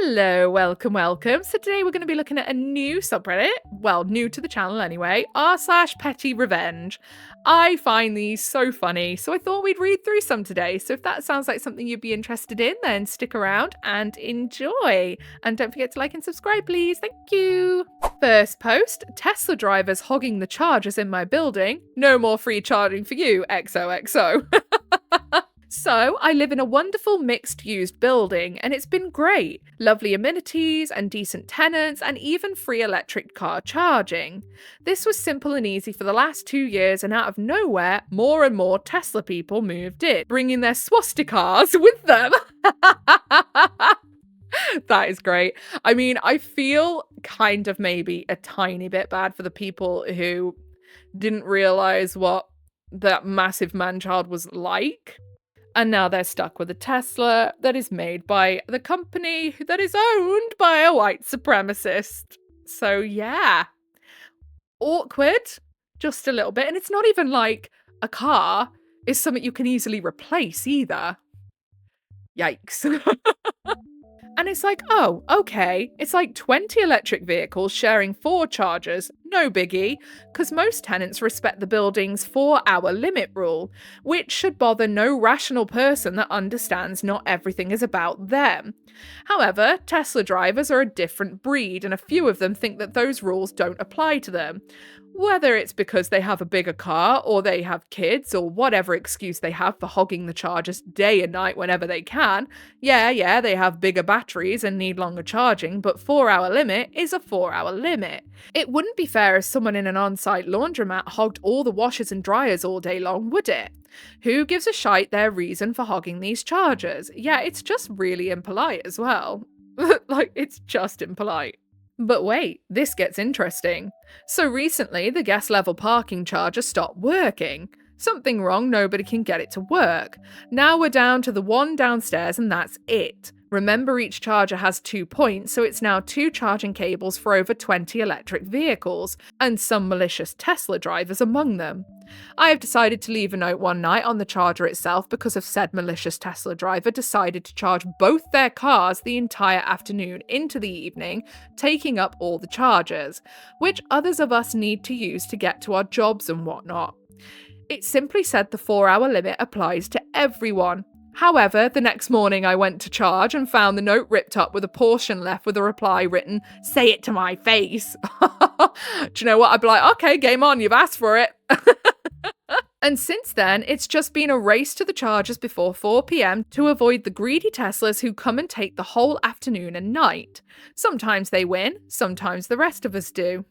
Hello, welcome. So today we're going to be looking at a new subreddit, well, new to the channel anyway, r/PettyRevenge. I find these so funny, so I thought we'd read through some today. So if that sounds like something you'd be interested in, then stick around and enjoy. And don't forget to like and subscribe, please. Thank you. First post, Tesla drivers hogging the chargers in my building. No more free charging for you, XOXO. So, I live in a wonderful mixed-use building, and it's been great. Lovely amenities and decent tenants, and even free electric car charging. This was simple and easy for the last 2 years, and out of nowhere, more and more Tesla people moved in, bringing their swastikas with them. That is great. I mean, I feel kind of maybe a tiny bit bad for the people who didn't realise what that massive man-child was like. And now they're stuck with a Tesla that is made by the company that is owned by a white supremacist. So yeah, awkward, just a little bit. And it's not even like a car is something you can easily replace either. Yikes. And it's like, oh, okay, it's like 20 electric vehicles sharing 4 chargers, no biggie, because most tenants respect the building's 4-hour limit rule, which should bother no rational person that understands not everything is about them. However, Tesla drivers are a different breed, and a few of them think that those rules don't apply to them. Whether it's because they have a bigger car, or they have kids, or whatever excuse they have for hogging the chargers day and night whenever they can. Yeah, they have bigger batteries and need longer charging, but 4-hour limit is a 4-hour limit. It wouldn't be fair if someone in an on-site laundromat hogged all the washers and dryers all day long, would it? Who gives a shite their reason for hogging these chargers? Yeah, it's just really impolite as well. Like, it's just impolite. But wait, this gets interesting. So recently, the guest level parking charger stopped working. Something wrong, nobody can get it to work. Now we're down to the one downstairs and that's it. Remember, each charger has 2 points, so it's now 2 charging cables for over 20 electric vehicles, and some malicious Tesla drivers among them. I have decided to leave a note one night on the charger itself because of said malicious Tesla driver decided to charge both their cars the entire afternoon into the evening, taking up all the chargers, which others of us need to use to get to our jobs and whatnot. It simply said the 4-hour limit applies to everyone. However, the next morning I went to charge and found the note ripped up with a portion left with a reply written, "Say it to my face." Do you know what? I'd be like, okay, game on, you've asked for it. And since then, it's just been a race to the chargers before 4 p.m. to avoid the greedy Teslas who come and take the whole afternoon and night. Sometimes they win, sometimes the rest of us do.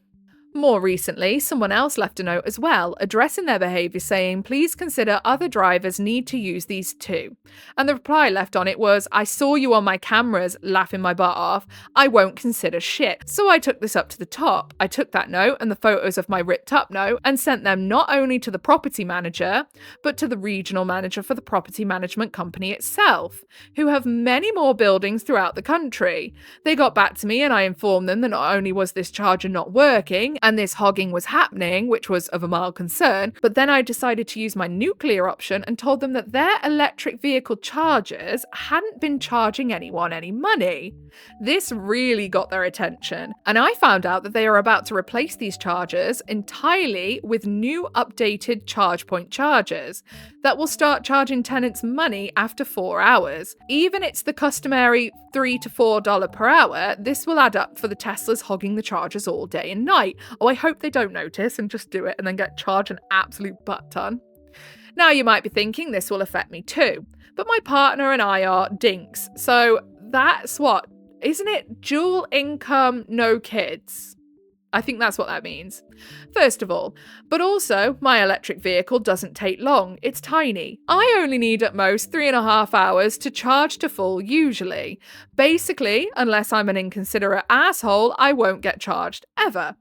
More recently, someone else left a note as well, addressing their behaviour saying, please consider other drivers need to use these too. And the reply left on it was, I saw you on my cameras, laughing my butt off. I won't consider shit. So I took this up to the top. I took that note and the photos of my ripped up note and sent them not only to the property manager, but to the regional manager for the property management company itself, who have many more buildings throughout the country. They got back to me and I informed them that not only was this charger not working, and this hogging was happening, which was of a mild concern, but then I decided to use my nuclear option and told them that their electric vehicle chargers hadn't been charging anyone any money. This really got their attention, and I found out that they are about to replace these chargers entirely with new updated charge point chargers that will start charging tenants money after 4 hours. Even it's the customary $3 to $4 per hour, this will add up for the Teslas hogging the chargers all day and night. Oh, I hope they don't notice and just do it and then get charged an absolute butt ton. Now you might be thinking this will affect me too, but my partner and I are dinks, so that's what, isn't it dual income, no kids? I think that's what that means. First of all, but also, my electric vehicle doesn't take long, it's tiny. I only need at most 3.5 hours to charge to full usually. Basically, unless I'm an inconsiderate asshole, I won't get charged ever.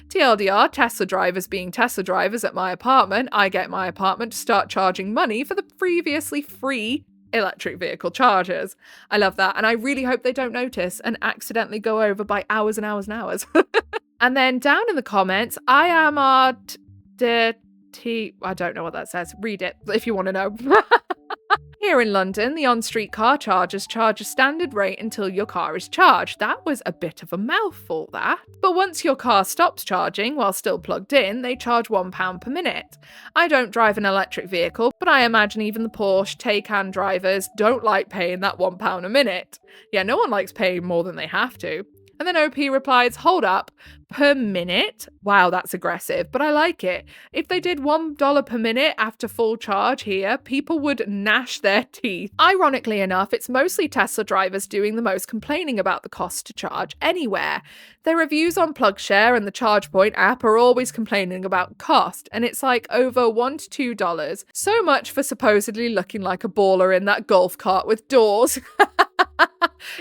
TLDR, Tesla drivers being Tesla drivers at my apartment, I get my apartment to start charging money for the previously free electric vehicle chargers. I love that, and I really hope they don't notice and accidentally go over by hours and hours and hours. And then down in the comments, I am I don't know what that says. Read it if you want to know. Here in London, the on-street car chargers charge a standard rate until your car is charged. That was a bit of a mouthful, that. But once your car stops charging while still plugged in, they charge £1 per minute. I don't drive an electric vehicle, but I imagine even the Porsche Taycan drivers don't like paying that £1 a minute. Yeah, no one likes paying more than they have to. And then OP replies, hold up, per minute? Wow, that's aggressive, but I like it. If they did $1 per minute after full charge here, people would gnash their teeth. Ironically enough, it's mostly Tesla drivers doing the most complaining about the cost to charge anywhere. Their reviews on PlugShare and the ChargePoint app are always complaining about cost, and it's like over $1 to $2. So much for supposedly looking like a baller in that golf cart with doors.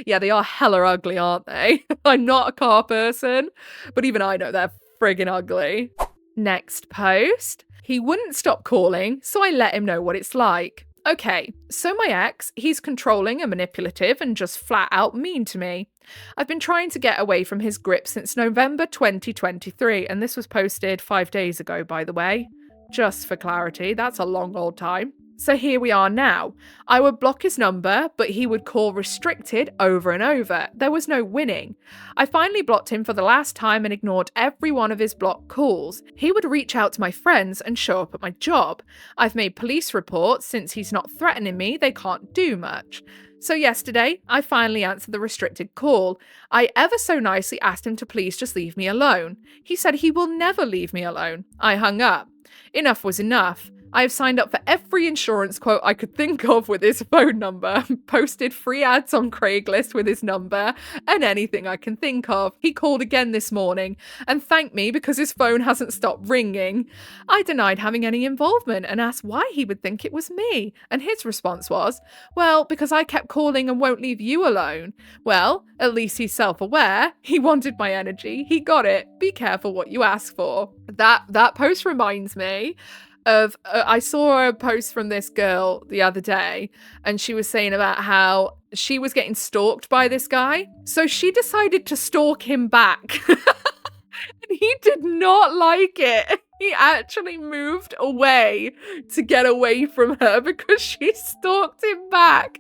Yeah, they are hella ugly, aren't they? I'm not a car person, but even I know they're friggin' ugly. Next post. He wouldn't stop calling, so I let him know what it's like. Okay, so my ex, he's controlling and manipulative and just flat out mean to me. I've been trying to get away from his grip since November 2023, and this was posted 5 days ago, by the way. Just for clarity, that's a long old time. So here we are now. I would block his number, but he would call restricted over and over. There was no winning. I finally blocked him for the last time and ignored every one of his blocked calls. He would reach out to my friends and show up at my job. I've made police reports. Since he's not threatening me, they can't do much. So yesterday, I finally answered the restricted call. I ever so nicely asked him to please just leave me alone. He said he will never leave me alone. I hung up. Enough was enough. I have signed up for every insurance quote I could think of with his phone number, posted free ads on Craigslist with his number, and anything I can think of. He called again this morning and thanked me because his phone hasn't stopped ringing. I denied having any involvement and asked why he would think it was me, and his response was, well, because I kept calling and won't leave you alone. Well, at least he's self-aware. He wanted my energy. He got it. Be careful what you ask for. That post reminds me of I saw a post from this girl the other day, and she was saying about how she was getting stalked by this guy, so she decided to stalk him back. And he did not like it. He actually moved away to get away from her because she stalked him back.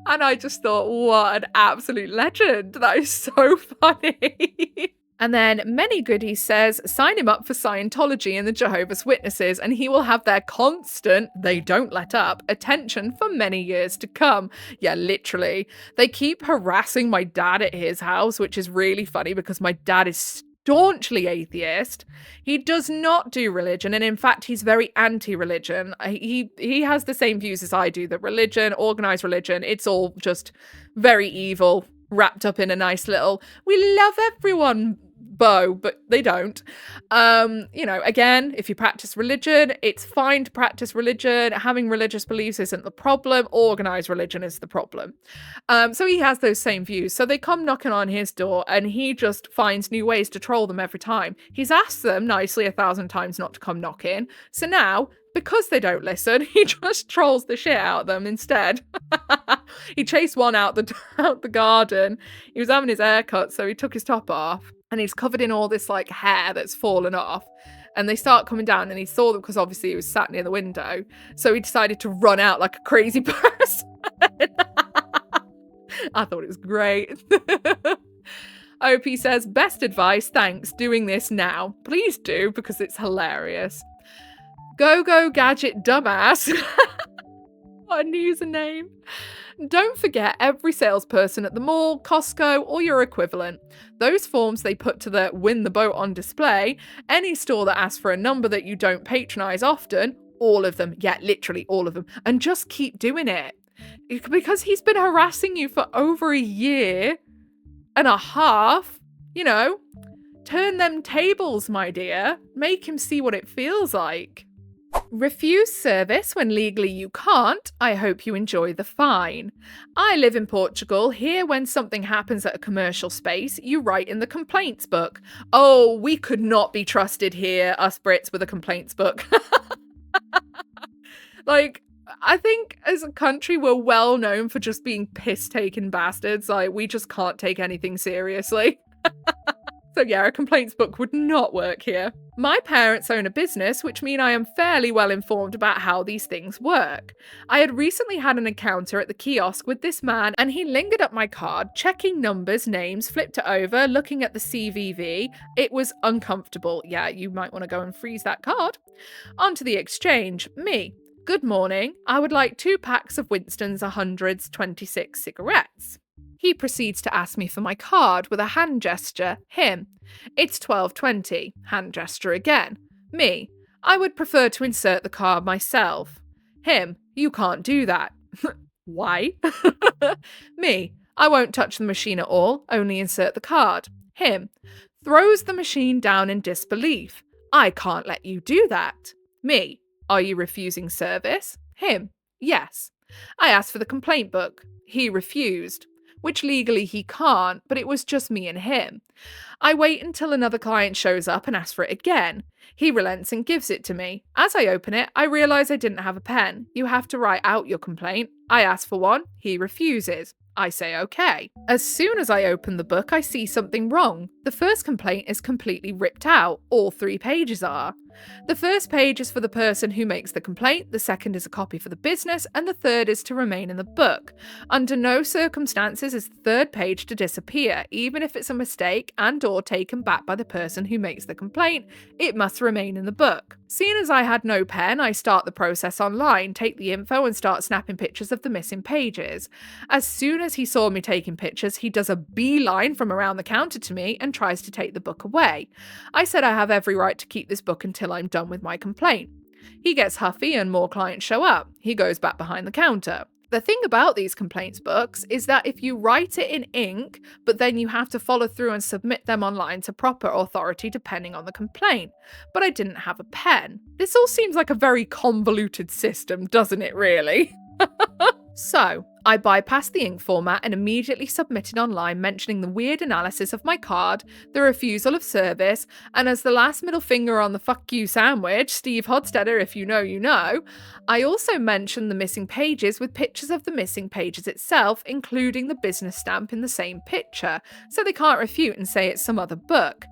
And I just thought, what an absolute legend. That is so funny. And then Many Goodies says, sign him up for Scientology and the Jehovah's Witnesses, and he will have their constant, they don't let up, attention for many years to come. Yeah, literally. They keep harassing my dad at his house, which is really funny because my dad is staunchly atheist. He does not do religion, and in fact, he's very anti-religion. He has the same views as I do, that religion, organized religion, it's all just very evil, wrapped up in a nice little, we love everyone bow, but they don't. Again, if you practice religion, it's fine to practice religion. Having religious beliefs isn't the problem. Organized religion is the problem. So he has those same views. So they come knocking on his door and he just finds new ways to troll them every time. He's asked them nicely 1,000 times not to come knocking. So now, because they don't listen, he just trolls the shit out of them instead. He chased one out the garden. He was having his hair cut, so he took his top off. And he's covered in all this like hair that's fallen off. And they start coming down and he saw them because obviously he was sat near the window. So he decided to run out like a crazy person. I thought it was great. OP says, best advice, thanks, doing this now. Please do, because it's hilarious. Go Gadget Dumbass. What a username. Don't forget every salesperson at the mall, Costco, or your equivalent. Those forms they put to the win the boat on display, any store that asks for a number that you don't patronize often, all of them, yeah, literally all of them, and just keep doing it. Because he's been harassing you for over a year and a half, turn them tables, my dear. Make him see what it feels like. Refuse service when legally you can't. I hope you enjoy the fine. I live in Portugal. Here, when something happens at a commercial space, you write in the complaints book. Oh, we could not be trusted here, us Brits, with a complaints book. I think as a country, we're well known for just being piss-taking bastards. We just can't take anything seriously. So yeah, a complaints book would not work here. My parents own a business, which means I am fairly well informed about how these things work. I had recently had an encounter at the kiosk with this man, and he lingered up my card, checking numbers, names, flipped it over, looking at the CVV. It was uncomfortable. Yeah, you might want to go and freeze that card. Onto the exchange. Me. Good morning. I would like 2 packs of Winston's 100s 26 cigarettes. He proceeds to ask me for my card with a hand gesture. Him. It's 12.20. Hand gesture again. Me. I would prefer to insert the card myself. Him. You can't do that. Why? Me. I won't touch the machine at all, only insert the card. Him. Throws the machine down in disbelief. I can't let you do that. Me. Are you refusing service? Him. Yes. I asked for the complaint book. He refused, which legally he can't, but it was just me and him. I wait until another client shows up and asks for it again. He relents and gives it to me. As I open it, I realise I didn't have a pen. You have to write out your complaint. I ask for one. He refuses. I say okay. As soon as I open the book, I see something wrong. The first complaint is completely ripped out. All 3 pages are. The first page is for the person who makes the complaint, the second is a copy for the business, and the third is to remain in the book. Under no circumstances is the third page to disappear, even if it's a mistake and/or taken back by the person who makes the complaint, it must remain in the book. Seeing as I had no pen, I start the process online, take the info and start snapping pictures of the missing pages. As soon as he saw me taking pictures, he does a beeline from around the counter to me and tries to take the book away. I said I have every right to keep this book until I'm done with my complaint. He gets huffy and more clients show up. He goes back behind the counter. The thing about these complaints books is that if you write it in ink, but then you have to follow through and submit them online to proper authority depending on the complaint. But I didn't have a pen. This all seems like a very convoluted system, doesn't it really? So, I bypassed the ink format and immediately submitted online mentioning the weird analysis of my card, the refusal of service, and as the last middle finger on the fuck you sandwich, Steve Hodstetter, if you know, you know, I also mentioned the missing pages with pictures of the missing pages itself, including the business stamp in the same picture, so they can't refute and say it's some other book.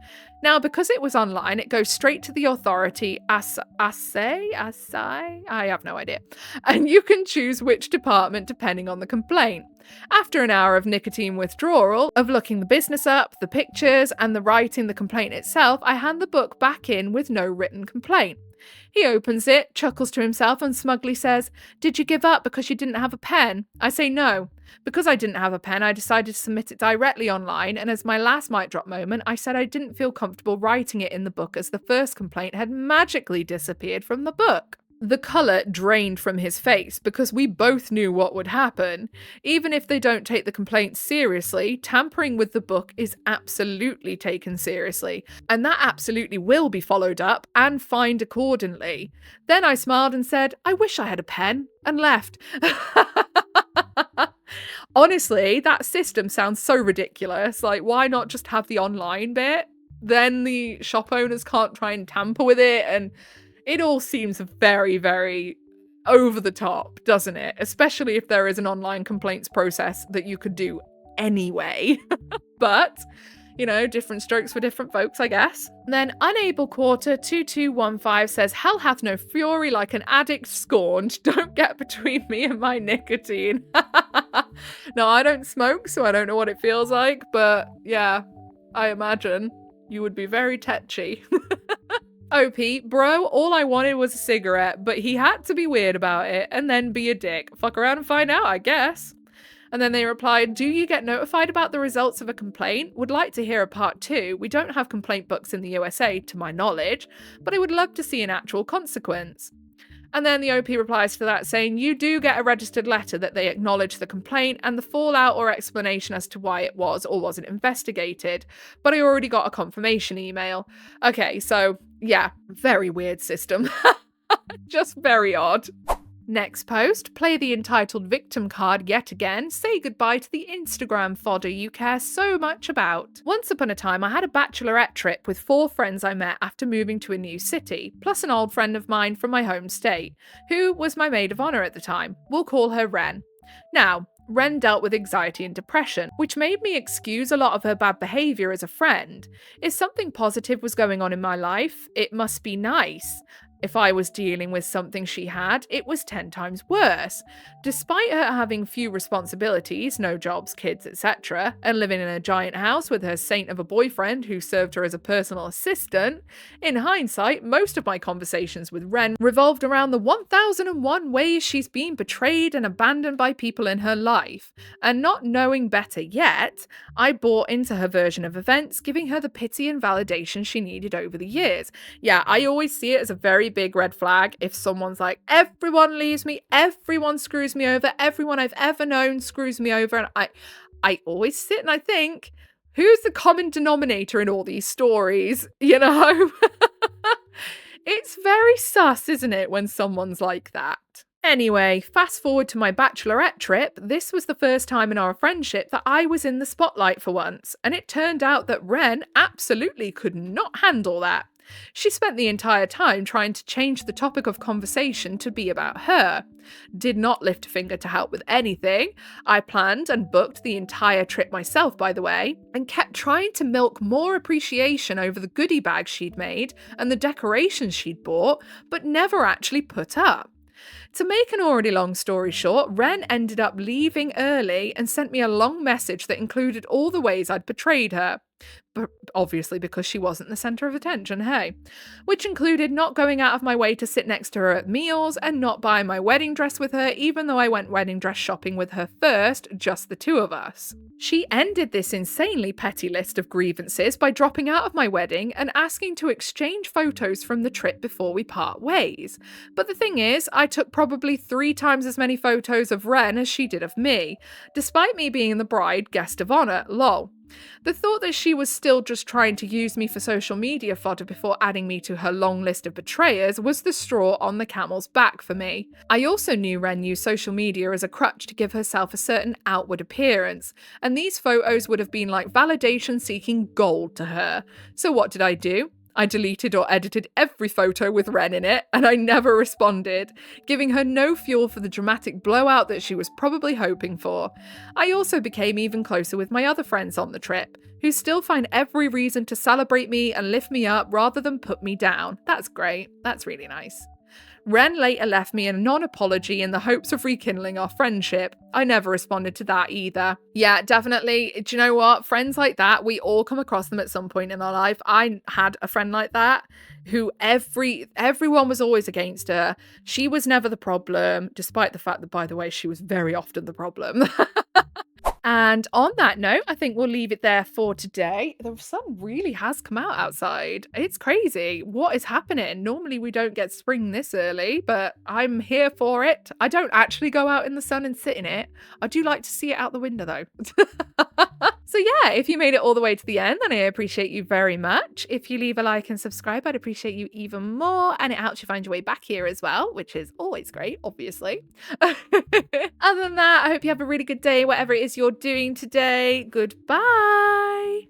Now, because it was online, it goes straight to the authority assay? I have no idea. And you can choose which department depending on the complaint. After an hour of nicotine withdrawal, of looking the business up, the pictures, and the writing the complaint itself, I hand the book back in with no written complaint. He opens it, chuckles to himself, and smugly says, "Did you give up because you didn't have a pen?" I say no. Because I didn't have a pen, I decided to submit it directly online, and as my last mic drop moment, I said I didn't feel comfortable writing it in the book as the first complaint had magically disappeared from the book. The colour drained from his face because we both knew what would happen. Even if they don't take the complaint seriously, tampering with the book is absolutely taken seriously, and that absolutely will be followed up and fined accordingly. Then I smiled and said, "I wish I had a pen," and left. Honestly, that system sounds so ridiculous. Like, why not just have the online bit? Then the shop owners can't try and tamper with it, and it all seems very, very over the top, doesn't it? Especially if there is an online complaints process that you could do anyway. But, you know, different strokes for different folks, I guess. Then Unable Quarter 2215 says, "Hell hath no fury like an addict scorned. Don't get between me and my nicotine." No, I don't smoke, so I don't know what it feels like. But yeah, I imagine you would be very tetchy. OP, bro, all I wanted was a cigarette, but he had to be weird about it and then be a dick. Fuck around and find out, I guess. And then they replied, "Do you get notified about the results of a complaint? Would like to hear a part 2. We don't have complaint books in the USA, to my knowledge, but I would love to see an actual consequence." And then the OP replies to that saying, "You do get a registered letter that they acknowledge the complaint and the fallout or explanation as to why it was or wasn't investigated, but I already got a confirmation email." Okay, so yeah, very weird system. Just very odd. Next post, play the entitled victim card yet again, say goodbye to the Instagram fodder you care so much about. Once upon a time, I had a bachelorette trip with 4 friends I met after moving to a new city, plus an old friend of mine from my home state, who was my maid of honour at the time. We'll call her Ren. Now, Ren dealt with anxiety and depression, which made me excuse a lot of her bad behaviour as a friend. If something positive was going on in my life, it must be nice. If I was dealing with something she had, it was 10 times worse. Despite her having few responsibilities, no jobs, kids, etc., and living in a giant house with her saint of a boyfriend who served her as a personal assistant, in hindsight, most of my conversations with Ren revolved around the 1001 ways she's been betrayed and abandoned by people in her life. And not knowing better yet, I bought into her version of events, giving her the pity and validation she needed over the years. Yeah, I always see it as a very big red flag if someone's like, everyone leaves me, everyone screws me over, everyone I've ever known screws me over. And I always sit and I think, who's the common denominator in all these stories? You know? It's very sus, isn't it, when someone's like that? Anyway, fast forward to my bachelorette trip, this was the first time in our friendship that I was in the spotlight for once, and it turned out that Ren absolutely could not handle that. She spent the entire time trying to change the topic of conversation to be about her. Did not lift a finger to help with anything. I planned and booked the entire trip myself, by the way, and kept trying to milk more appreciation over the goodie bags she'd made and the decorations she'd bought, but never actually put up. To make an already long story short, Ren ended up leaving early and sent me a long message that included all the ways I'd betrayed her. But obviously because she wasn't the centre of attention, hey. Which included not going out of my way to sit next to her at meals and not buying my wedding dress with her, even though I went wedding dress shopping with her first, just the two of us. She ended this insanely petty list of grievances by dropping out of my wedding and asking to exchange photos from the trip before we part ways. But the thing is, I took probably 3 times as many photos of Ren as she did of me, despite me being the bride guest of honour, lol. The thought that she was still just trying to use me for social media fodder before adding me to her long list of betrayers was the straw on the camel's back for me. I also knew Ren used social media as a crutch to give herself a certain outward appearance, and these photos would have been like validation-seeking gold to her. So what did I do? I deleted or edited every photo with Ren in it, and I never responded, giving her no fuel for the dramatic blowout that she was probably hoping for. I also became even closer with my other friends on the trip, who still find every reason to celebrate me and lift me up rather than put me down. That's great. That's really nice. Ren later left me a non-apology in the hopes of rekindling our friendship. I never responded to that either. Yeah, definitely. Do you know what? Friends like that, we all come across them at some point in our life. I had a friend like that who everyone was always against her. She was never the problem, despite the fact that, by the way, she was very often the problem. And on that note, I think we'll leave it there for today. The sun really has come out outside. It's crazy. What is happening? Normally we don't get spring this early, but I'm here for it. I don't actually go out in the sun and sit in it. I do like to see it out the window though. So yeah, if you made it all the way to the end, then I appreciate you very much. If you leave a like and subscribe, I'd appreciate you even more. And it helps you find your way back here as well, which is always great, obviously. Other than that, I hope you have a really good day, whatever it is you're doing today. Goodbye.